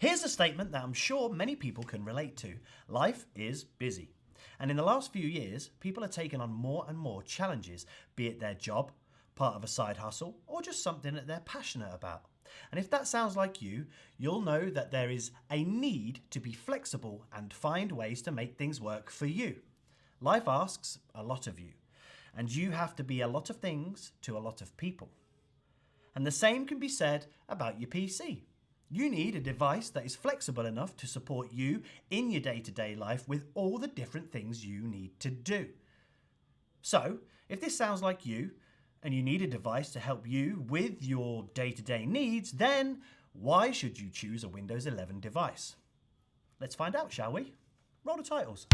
Here's a statement that I'm sure many people can relate to. Life is busy. And in the last few years, people are taking on more and more challenges, be it their job, part of a side hustle, or just something that they're passionate about. And if that sounds like you, you'll know that there is a need to be flexible and find ways to make things work for you. Life asks a lot of you, and you have to be a lot of things to a lot of people. And the same can be said about your PC. You need a device that is flexible enough to support you in your day-to-day life with all the different things you need to do. So, if this sounds like you, and you need a device to help you with your day-to-day needs, then why should you choose a Windows 11 device? Let's find out, shall we? Roll the titles.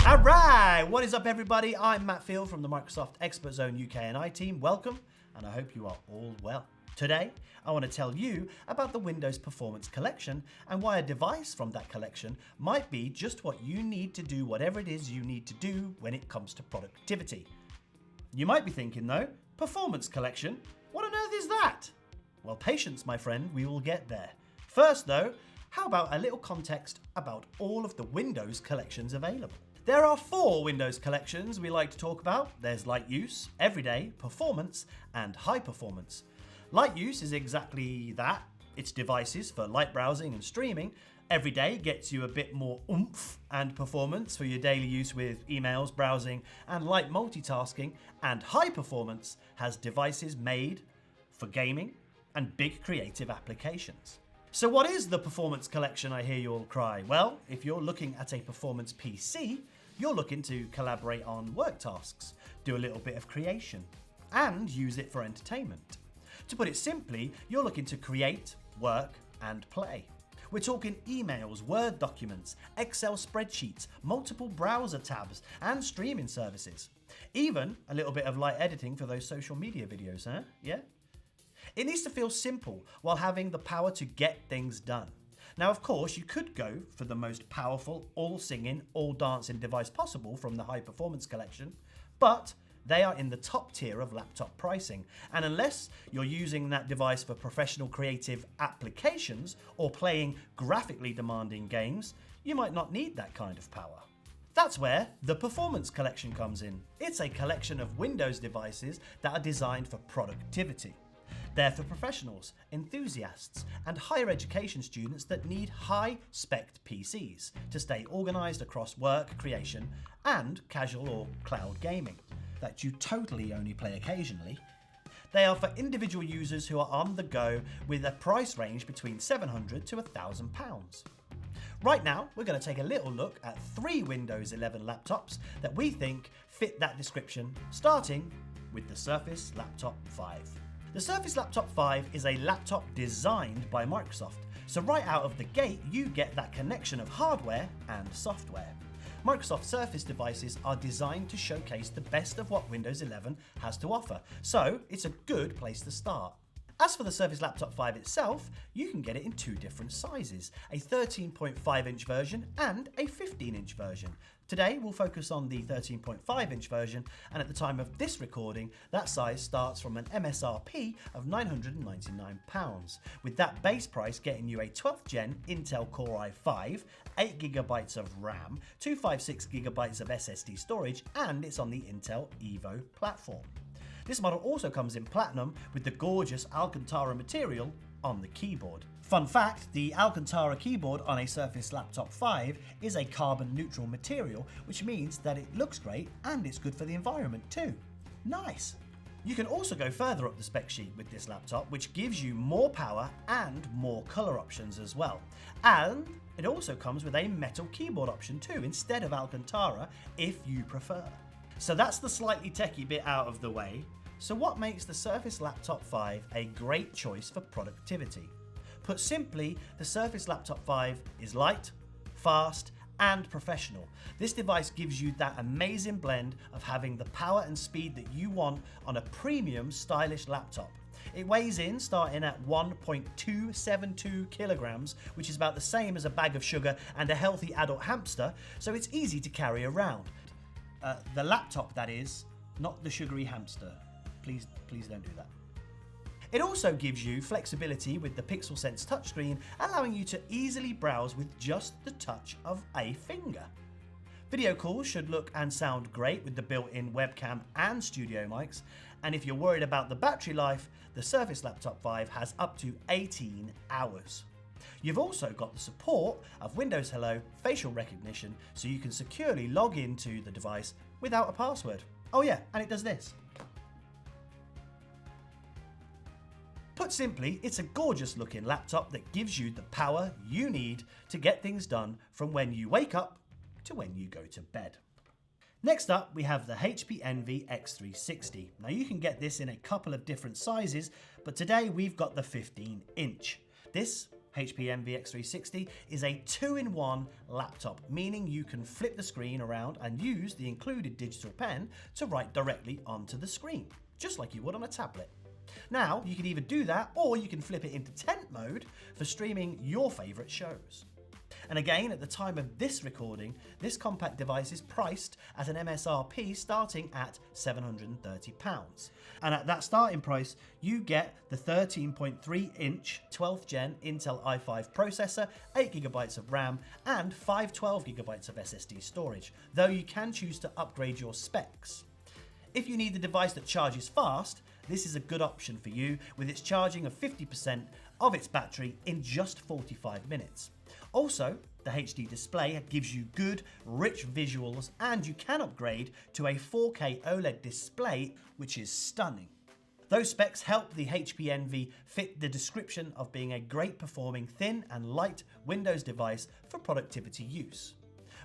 All right, what is up everybody? I'm Matt Field from the Microsoft Expert Zone UK and I team. Welcome, and I hope you are all well. Today, I want to tell you about the Windows Performance Collection and why a device from that collection might be just what you need to do whatever it is you need to do when it comes to productivity. You might be thinking though, Performance Collection? What on earth is that? Well, patience, my friend, we will get there. First though, how about a little context about all of the Windows collections available? There are 4 Windows collections we like to talk about. There's Light Use, Everyday, Performance, and High Performance. Light Use is exactly that. It's devices for light browsing and streaming. Everyday gets you a bit more oomph and performance for your daily use with emails, browsing, and light multitasking. And High Performance has devices made for gaming and big creative applications. So what is the Performance Collection, I hear you all cry? Well, if you're looking at a performance PC, you're looking to collaborate on work tasks, do a little bit of creation, and use it for entertainment. To put it simply, you're looking to create, work, and play. We're talking emails, Word documents, Excel spreadsheets, multiple browser tabs, and streaming services. Even a little bit of light editing for those social media videos, huh? Yeah? It needs to feel simple while having the power to get things done. Now, of course, you could go for the most powerful, all-singing, all-dancing device possible from the High Performance Collection, but they are in the top tier of laptop pricing. And unless you're using that device for professional creative applications or playing graphically demanding games, you might not need that kind of power. That's where the Performance Collection comes in. It's a collection of Windows devices that are designed for productivity. They're for professionals, enthusiasts, and higher education students that need high-spec PCs to stay organized across work, creation, and casual or cloud gaming that you totally only play occasionally. They are for individual users who are on the go with a price range between £700 to £1,000. Right now, we're going to take a little look at 3 Windows 11 laptops that we think fit that description, starting with the Surface Laptop 5. The Surface Laptop 5 is a laptop designed by Microsoft, so right out of the gate you get that connection of hardware and software. Microsoft Surface devices are designed to showcase the best of what Windows 11 has to offer, so it's a good place to start. As for the Surface Laptop 5 itself, you can get it in 2 different sizes, a 13.5-inch version and a 15-inch version. Today we'll focus on the 13.5-inch version, and at the time of this recording, that size starts from an MSRP of £999, with that base price getting you a 12th gen Intel Core i5, 8GB of RAM, 256GB of SSD storage, and it's on the Intel Evo platform. This model also comes in platinum with the gorgeous Alcantara material on the keyboard. Fun fact, the Alcantara keyboard on a Surface Laptop 5 is a carbon neutral material, which means that it looks great and it's good for the environment too. Nice! You can also go further up the spec sheet with this laptop, which gives you more power and more colour options as well. And it also comes with a metal keyboard option too, instead of Alcantara, if you prefer. So that's the slightly techie bit out of the way. So what makes the Surface Laptop 5 a great choice for productivity? Put simply, the Surface Laptop 5 is light, fast, and professional. This device gives you that amazing blend of having the power and speed that you want on a premium, stylish laptop. It weighs in starting at 1.272 kilograms, which is about the same as a bag of sugar and a healthy adult hamster, so it's easy to carry around. The laptop, that is, not the sugary hamster. Please don't do that. It also gives you flexibility with the Pixel Sense touchscreen, allowing you to easily browse with just the touch of a finger. Video calls should look and sound great with the built-in webcam and studio mics, and if you're worried about the battery life, the Surface Laptop 5 has up to 18 hours. You've also got the support of Windows Hello facial recognition, so you can securely log into the device without a password. Oh yeah, and it does this. Put simply, it's a gorgeous looking laptop that gives you the power you need to get things done from when you wake up to when you go to bed. Next up, we have the HP Envy X360. Now you can get this in a couple of different sizes, but today we've got the 15-inch. This HP Envy X360 is a 2-in-1 laptop, meaning you can flip the screen around and use the included digital pen to write directly onto the screen, just like you would on a tablet. Now, you can either do that or you can flip it into tent mode for streaming your favourite shows. And again, at the time of this recording, this compact device is priced at an MSRP starting at £730. And at that starting price, you get the 13.3-inch 12th gen Intel i5 processor, 8GB of RAM, and 512GB of SSD storage, though you can choose to upgrade your specs. If you need a device that charges fast, this is a good option for you, with its charging of 50% of its battery in just 45 minutes. Also, the HD display gives you good, rich visuals, and you can upgrade to a 4K OLED display, which is stunning. Those specs help the HP Envy fit the description of being a great performing thin and light Windows device for productivity use.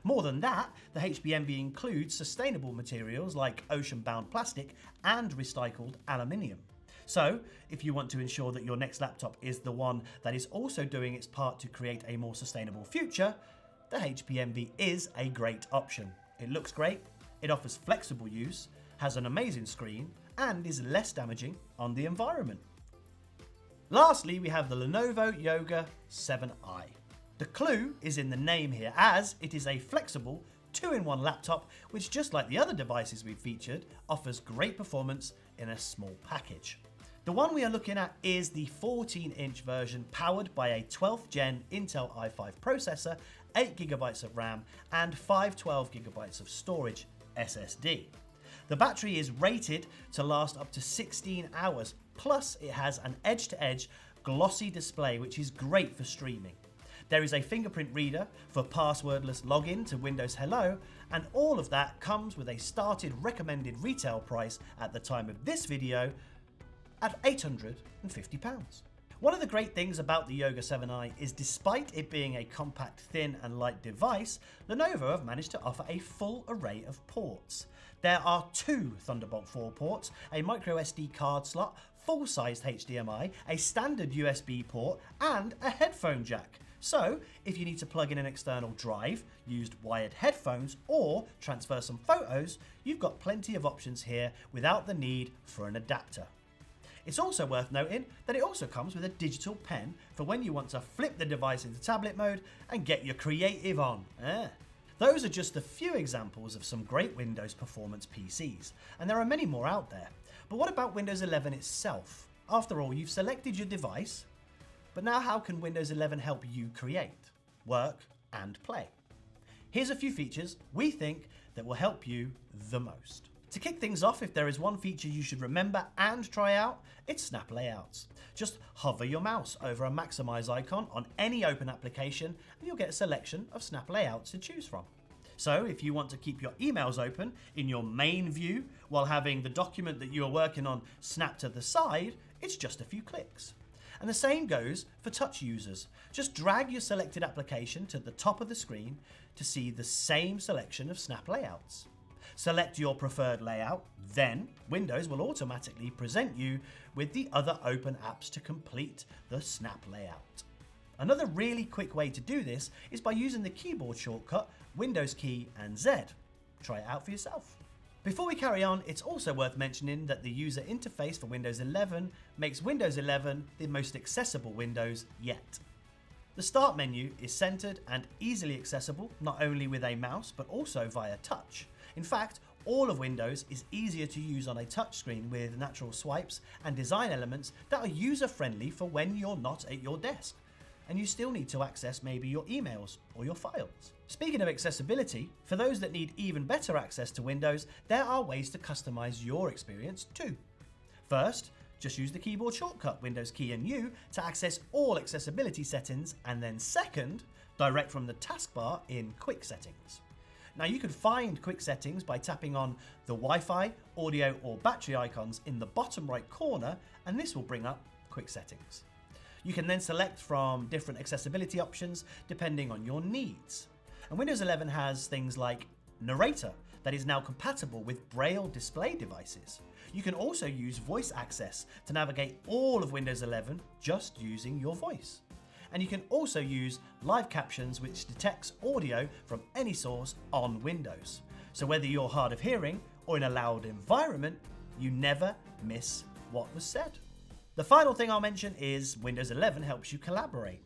More than that, the HP Envy includes sustainable materials like ocean-bound plastic and recycled aluminium. So, if you want to ensure that your next laptop is the one that is also doing its part to create a more sustainable future, the HP Envy is a great option. It looks great, it offers flexible use, has an amazing screen, and is less damaging on the environment. Lastly, we have the Lenovo Yoga 7i. The clue is in the name here, as it is a flexible 2-in-1 laptop which, just like the other devices we've featured, offers great performance in a small package. The one we are looking at is the 14-inch version, powered by a 12th gen Intel i5 processor, 8GB of RAM, and 512GB of storage SSD. The battery is rated to last up to 16 hours, plus it has an edge-to-edge glossy display which is great for streaming. There is a fingerprint reader for passwordless login to Windows Hello, and all of that comes with a started recommended retail price at the time of this video at £850. One of the great things about the Yoga 7i is, despite it being a compact, thin and light device, Lenovo have managed to offer a full array of ports. There are 2 Thunderbolt 4 ports, a microSD card slot, full-sized HDMI, a standard USB port, and a headphone jack. So, if you need to plug in an external drive, use wired headphones, or transfer some photos, you've got plenty of options here without the need for an adapter. It's also worth noting that it also comes with a digital pen for when you want to flip the device into tablet mode and get your creative on. Those are just a few examples of some great Windows performance PCs, and there are many more out there. But what about Windows 11 itself? After all, you've selected your device, but now how can Windows 11 help you create, work, and play? Here's a few features we think that will help you the most. To kick things off, if there is one feature you should remember and try out, it's Snap Layouts. Just hover your mouse over a maximize icon on any open application and you'll get a selection of Snap Layouts to choose from. So if you want to keep your emails open in your main view while having the document that you are working on snap to the side, it's just a few clicks. And the same goes for touch users. Just drag your selected application to the top of the screen to see the same selection of Snap Layouts. Select your preferred layout, then Windows will automatically present you with the other open apps to complete the Snap Layout. Another really quick way to do this is by using the keyboard shortcut Windows key and Z. Try it out for yourself. Before we carry on, it's also worth mentioning that the user interface for Windows 11 makes Windows 11 the most accessible Windows yet. The Start menu is centered and easily accessible, not only with a mouse but also via touch. In fact, all of Windows is easier to use on a touchscreen with natural swipes and design elements that are user-friendly for when you're not at your desk and you still need to access maybe your emails or your files. Speaking of accessibility, for those that need even better access to Windows, there are ways to customize your experience too. First, just use the keyboard shortcut Windows key and U to access all accessibility settings, and then second, direct from the taskbar in Quick Settings. Now you can find Quick Settings by tapping on the Wi-Fi, audio or battery icons in the bottom right corner, and this will bring up Quick Settings. You can then select from different accessibility options depending on your needs. And Windows 11 has things like Narrator that is now compatible with Braille display devices. You can also use voice access to navigate all of Windows 11 just using your voice. And you can also use live captions, which detects audio from any source on Windows. So whether you're hard of hearing or in a loud environment, you never miss what was said. The final thing I'll mention is Windows 11 helps you collaborate.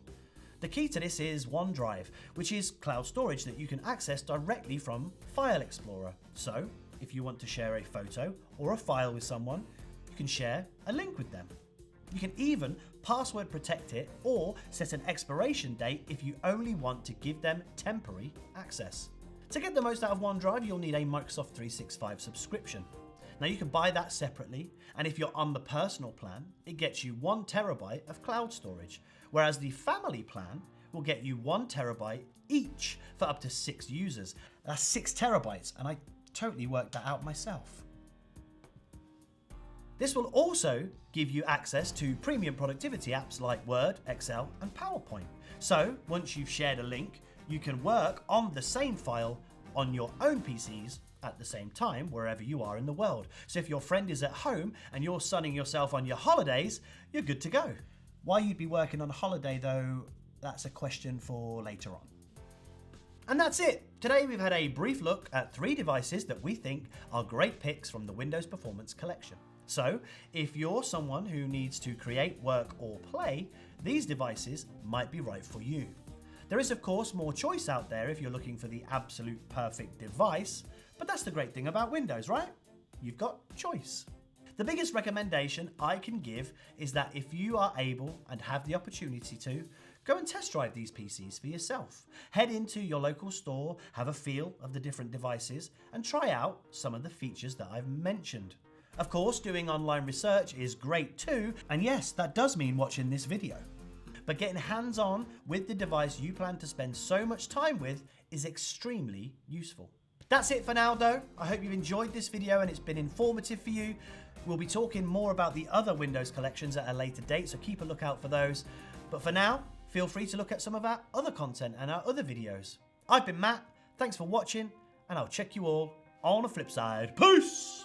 The key to this is OneDrive, which is cloud storage that you can access directly from File Explorer. So if you want to share a photo or a file with someone, you can share a link with them. You can even password protect it or set an expiration date if you only want to give them temporary access. To get the most out of OneDrive, you'll need a Microsoft 365 subscription. Now you can buy that separately, and if you're on the personal plan, it gets you 1 terabyte of cloud storage, whereas the family plan will get you 1 terabyte each for up to 6 users. That's 6 terabytes, and I totally worked that out myself. This will also give you access to premium productivity apps like Word, Excel, and PowerPoint. So once you've shared a link, you can work on the same file on your own PCs at the same time wherever you are in the world. So if your friend is at home and you're sunning yourself on your holidays, you're good to go. Why you'd be working on a holiday though, that's a question for later on. And that's it. Today we've had a brief look at 3 devices that we think are great picks from the Windows Performance Collection. So if you're someone who needs to create, work or play, these devices might be right for you. There is of course more choice out there if you're looking for the absolute perfect device, but that's the great thing about Windows, right? You've got choice. The biggest recommendation I can give is that if you are able and have the opportunity to, go and test drive these PCs for yourself. Head into your local store, have a feel of the different devices, and try out some of the features that I've mentioned. Of course, doing online research is great too, and yes, that does mean watching this video. But getting hands-on with the device you plan to spend so much time with is extremely useful. That's it for now though. I hope you've enjoyed this video and it's been informative for you. We'll be talking more about the other Windows collections at a later date, so keep a lookout for those. But for now, feel free to look at some of our other content and our other videos. I've been Matt, thanks for watching, and I'll check you all on the flip side. Peace!